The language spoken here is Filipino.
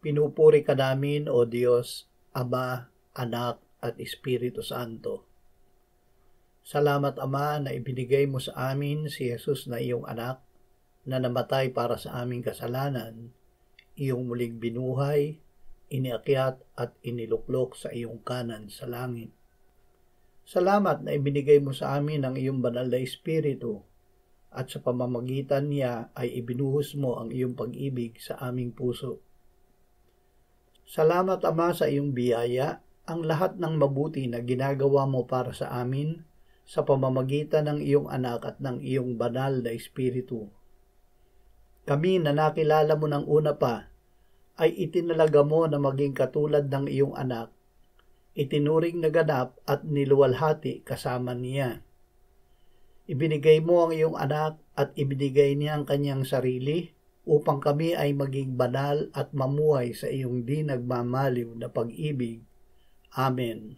Pinupuri ka namin, O Diyos, Ama, Anak, at Espiritu Santo. Salamat, Ama, na ibinigay mo sa amin si Jesus na iyong anak, na namatay para sa aming kasalanan, iyong muling binuhay, iniakyat at iniluklok sa iyong kanan sa langit. Salamat na ibinigay mo sa amin ang iyong banal na Espiritu, at sa pamamagitan niya ay ibinuhos mo ang iyong pag-ibig sa aming puso. Salamat, Ama, sa iyong biyaya, ang lahat ng mabuti na ginagawa mo para sa amin sa pamamagitan ng iyong anak at ng iyong banal na Espiritu. Kami na nakilala mo ng una pa, ay itinalaga mo na maging katulad ng iyong anak, itinuring na ganap at niluwalhati kasama niya. Ibinigay mo ang iyong anak at ibinigay niya ang kanyang sarili upang kami ay maging banal at mamuhay sa iyong di nagmamaliw na pag-ibig. Amen.